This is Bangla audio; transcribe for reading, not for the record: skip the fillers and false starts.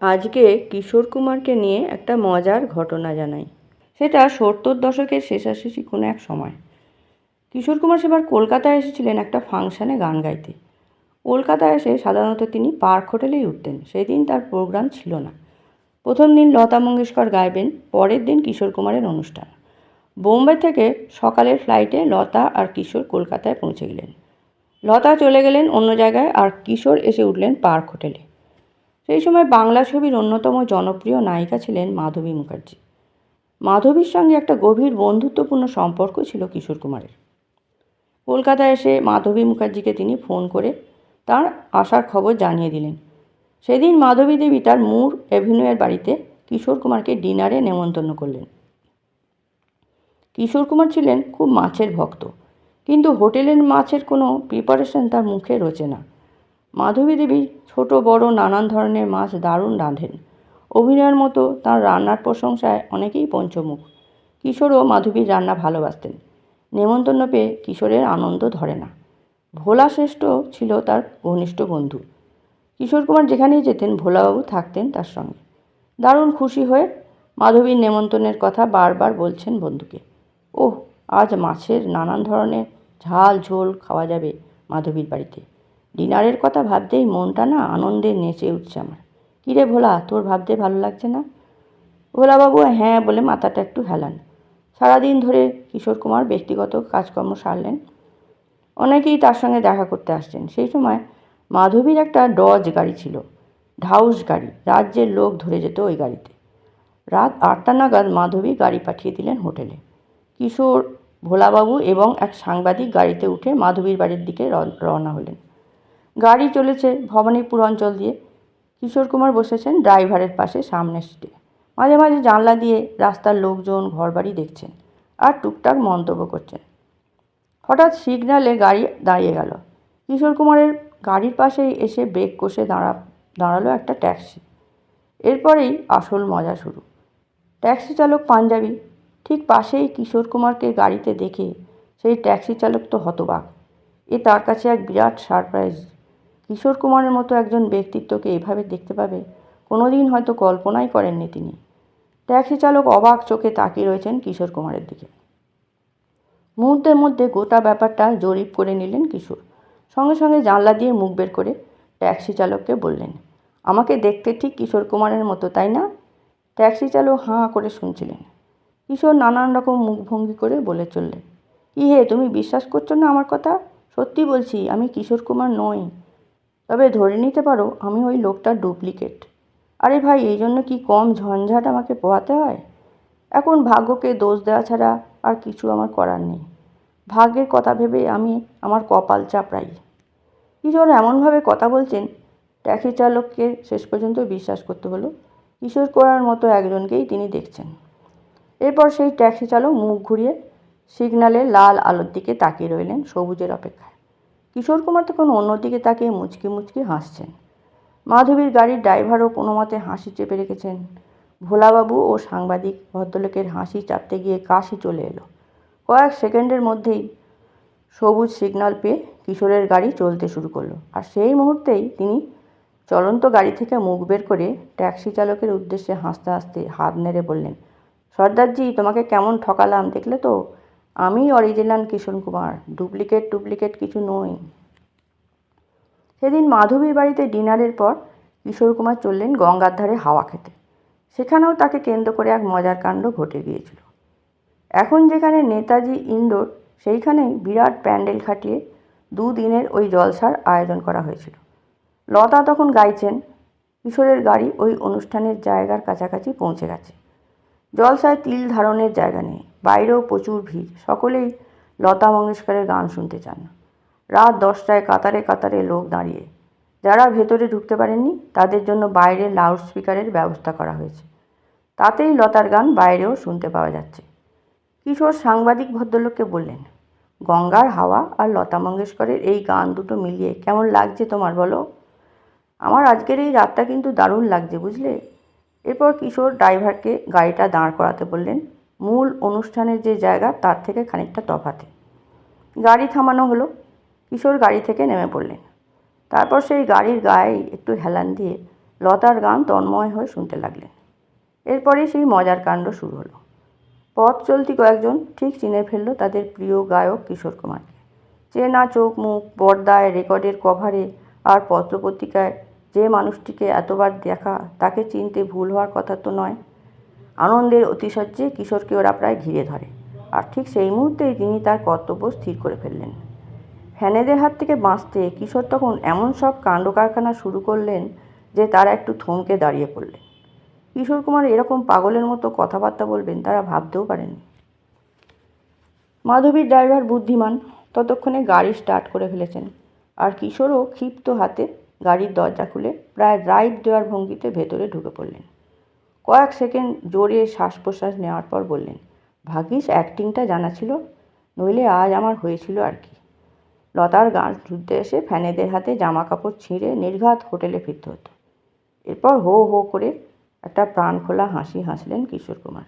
আজকে কিশোর কুমারকে নিয়ে একটা মজার ঘটনা জানাই। সেটা 70 দশকের শেষাশেষি কোনো এক সময়। কিশোর কুমার সেবার কলকাতায় এসেছিলেন একটা ফাংশানে গান গাইতে। কলকাতায় এসে সাধারণত তিনি পার্ক হোটেলেই উঠতেন। সেদিন তার প্রোগ্রাম ছিল না। প্রথম দিন লতা মঙ্গেশকর গাইবেন, পরের দিন কিশোর কুমারের অনুষ্ঠান। বোম্বে থেকে সকালের ফ্লাইটে লতা আর কিশোর কলকাতায় পৌঁছে গেলেন। লতা চলে গেলেন অন্য জায়গায় আর কিশোর এসে উঠলেন পার্ক হোটেলে। সেই সময় বাংলা ছবির অন্যতম জনপ্রিয় নায়িকা ছিলেন মাধবী মুখার্জি। মাধবীর সঙ্গে একটা গভীর বন্ধুত্বপূর্ণ সম্পর্ক ছিল কিশোর কুমারের। কলকাতায় এসে মাধবী মুখার্জিকে তিনি ফোন করে তার আসার খবর জানিয়ে দিলেন। সেদিন মাধবী দেবী তার মুর অ্যাভিনিউয়ের বাড়িতে কিশোর কুমারকে ডিনারে নেমন্তন্ন করলেন। কিশোর কুমার ছিলেন খুব মাছের ভক্ত, কিন্তু হোটেলের মাছের কোনো প্রিপারেশন তার মুখে রোচে না। মাধবী দেবী ছোট বড় নানান ধরনের মাছ দারুণ রাঁধেন। অভিনয়ের মতো তাঁর রান্নার প্রশংসায় অনেকেই পঞ্চমুখ। কিশোরও মাধবীর রান্না ভালোবাসতেন। নেমন্তন্ন পেয়ে কিশোরের আনন্দ ধরে না। ভোলা শ্রেষ্ঠ ছিল তার ঘনিষ্ঠ বন্ধু। কিশোর কুমার যেখানেই যেতেন ভোলাবাবু থাকতেন তার সঙ্গে। দারুণ খুশি হয়ে মাধবীর নেমন্তন্নের কথা বারবার বলছেন বন্ধুকে। ওহ, আজ মাছের নানান ধরনের ঝাল ঝোল খাওয়া যাবে মাধবীর বাড়িতে। ডিনারের কথা ভাবতেই মনটা না আনন্দে নেচে উঠছে আমার। কিরে ভোলা, তোর ভাবতে ভালো লাগছে না? ভোলাবাবু হ্যাঁ বলে মাথাটা একটু হেলান। সারাদিন ধরে কিশোর কুমার ব্যক্তিগত কাজকর্ম সারলেন। অনেকেই তার সঙ্গে দেখা করতে আসছেন। সেই সময় মাধবীর একটা ডজ গাড়ি ছিল, ঢাউস গাড়ি। রাজ্যের লোক ধরে যেত ওই গাড়িতে। রাত 8টা নাগাদ মাধবী গাড়ি পাঠিয়ে দিলেন হোটেলে। কিশোর, ভোলাবাবু এবং এক সাংবাদিক গাড়িতে উঠে মাধবীর বাড়ির দিকে রওনা হলেন। গাড়ি চলেছে ভবানীপুর অঞ্চল দিয়ে। কিশোর কুমার বসেছেন ড্রাইভারের পাশে সামনের সিটে। মাঝে মাঝে জানলা দিয়ে রাস্তার লোকজন ঘরবাড়ি দেখছেন আর টুকটাক মন্তব্য করছেন। হঠাৎ সিগন্যালে গাড়ি দাঁড়িয়ে গেল। কিশোর কুমারের গাড়ির পাশেই এসে ব্রেক কষে দাঁড়ালো একটা ট্যাক্সি। এরপরেই আসল মজা শুরু। ট্যাক্সি চালক পাঞ্জাবি। ঠিক পাশেই কিশোর কুমারকে গাড়িতে দেখে সেই ট্যাক্সি চালক তো হতবাক। এ তার কাছে এক বিরাট সারপ্রাইজ। কিশোর কুমারের মতো একজন ব্যক্তিত্বকে এভাবে দেখতে পাবে কোনোদিন হয়তো কল্পনাই করেননি তিনি। ট্যাক্সি চালক অবাক চোখে তাকিয়ে রয়েছেন কিশোর কুমারের দিকে। মুহূর্তের মধ্যে গোটা ব্যাপারটা জরিপ করে নিলেন কিশোর। সঙ্গে সঙ্গে জানলা দিয়ে মুখ বের করে ট্যাক্সি চালককে বললেন, আমাকে দেখতে ঠিক কিশোর কুমারের মতো, তাই না? ট্যাক্সি চালক হাঁ করে শুনছিলেন। কিশোর নানান রকম মুখভঙ্গি করে বলে চললেন, কী হে, তুমি বিশ্বাস করছো না আমার কথা? সত্যি বলছি, আমি কিশোর কুমার নই। তবে ধরে নিতে পারো আমি ওই লোকটার ডুপ্লিকেট। আরে ভাই, এই জন্য কি কম ঝঞ্ঝাট আমাকে পোহাতে হয়? এখন ভাগ্যকে দোষ দেওয়া ছাড়া আর কিছু আমার করার নেই। ভাগ্যের কথা ভেবে আমি আমার কপাল চাপড়াই। কিশোর এমনভাবে কথা বলছেন, ট্যাক্সি চালককে শেষ পর্যন্ত বিশ্বাস করতে হলো কিশোর করার মতো একজনকেই তিনি দেখছেন। এরপর সেই ট্যাক্সি চালক মুখ ঘুরিয়ে সিগন্যালের লাল আলোর দিকে তাকিয়ে রইলেন সবুজের অপেক্ষায়। কিশোর কুমার তখন অন্যদিকে তাকিয়ে মুচকি মুচকি হাসছেন। মাধবীর গাড়ির ড্রাইভারও কোনো মতে হাসি চেপে রেখেছেন। ভোলাবাবু ও সাংবাদিক ভদ্রলোকের হাসি চাপতে গিয়ে কাশি চলে এলো। কয়েক সেকেন্ডের মধ্যেই সবুজ সিগন্যাল পেয়ে কিশোরের গাড়ি চলতে শুরু করলো। আর সেই মুহূর্তেই তিনি চলন্ত গাড়ি থেকে মুখ বের করে ট্যাক্সি চালকের উদ্দেশ্যে হাসতে হাসতে হাত নেড়ে বললেন, সর্দারজি, তোমাকে কেমন ঠকালাম দেখলে তো? আমি অরিজিনাল কিশোর কুমার, ডুপ্লিকেট কিছু নই। সেদিন মাধবীর বাড়িতে ডিনারের পর কিশোর কুমার চললেন গঙ্গার ধারে হাওয়া খেতে। সেখানেও তাকে কেন্দ্র করে এক মজার কাণ্ড ঘটে গিয়েছিল। এখন যেখানে নেতাজি ইনডোর, সেইখানেই বিরাট প্যান্ডেল খাটিয়ে 2 দিনের ওই জলসার আয়োজন করা হয়েছিল। লতা তখন গাইছেন। কিশোরের গাড়ি ওই অনুষ্ঠানের জায়গার কাছাকাছি পৌঁছে গেছে। জলসায় তিল ধারণের জায়গা নেই, বাইরেও প্রচুর ভিড়। সকলেই লতা মঙ্গেশকরের গান শুনতে চান। রাত 10টায় কাতারে কাতারে লোক দাঁড়িয়ে। যারা ভেতরে ঢুকতে পারেননি তাদের জন্য বাইরে লাউড স্পিকারের ব্যবস্থা করা হয়েছে। তাতেই লতার গান বাইরেও শুনতে পাওয়া যাচ্ছে। কিশোর সাংবাদিক ভদ্রলোককে বললেন, গঙ্গার হাওয়া আর লতা মঙ্গেশকরের এই গান দুটো মিলিয়ে কেমন লাগছে তোমার বলো? আমার আজকের এই রাতটা কিন্তু দারুণ লাগছে, বুঝলে? এরপর কিশোর ড্রাইভারকে গাড়িটা দাঁড় করাতে বললেন মূল অনুষ্ঠানের যে জায়গা তার থেকে খানিকটা তফাতে। গাড়ি থামানো হলো। কিশোর গাড়ি থেকে নেমে পড়লেন। তারপর সেই গাড়ির গায়ে একটু হেলান দিয়ে লতার গান তন্ময় হয়ে শুনতে লাগলেন। এরপরেই সেই মজার কাণ্ড শুরু হলো। পথ চলতি কয়েকজন ঠিক চিনে ফেলল তাদের প্রিয় গায়ক কিশোর কুমারকে। চেনা চোখ মুখ, পর্দায়, রেকর্ডের কভারে আর পত্রপত্রিকায় যে মানুষটিকে এতবার দেখা তাকে চিনতে ভুল হওয়ার কথা তো নয়। আনন্দের অতিশয্যে কিশোরকে ওরা প্রায় ঘিরে ধরে, আর ঠিক সেই মুহূর্তেই তিনি তার কর্তব্য স্থির করে ফেললেন। ফ্যানেদের হাত থেকে বাঁচতে কিশোর তখন এমন সব কাণ্ড কারখানা শুরু করলেন যে তারা একটু থমকে দাঁড়িয়ে পড়লেন। কিশোর কুমার এরকম পাগলের মতো কথাবার্তা বলবেন তারা ভাবতেও পারেননি। মাধবীর ড্রাইভার বুদ্ধিমান, ততক্ষণে গাড়ি স্টার্ট করে ফেলেছেন, আর কিশোরও ক্ষিপ্ত হাতে গাড়ির দরজা খুলে প্রায় রাইড দেওয়ার ভঙ্গিতে ভেতরে ঢুকে পড়লেন। কয়েক সেকেন্ড জোরে শ্বাস প্রশ্বাস নেওয়ার পর বললেন, ভাগ্যিস অ্যাক্টিংটা জানা ছিল, নইলে আজ আমার হয়েছিল আর কি। লতার গান শুনতে এসে ফ্যানেদের হাতে জামা কাপড় ছিঁড়ে নির্ঘাত হোটেলে ফিরতে হতো। এরপর হো হো করে একটা প্রাণ খোলা হাসি হাসলেন কিশোর কুমার।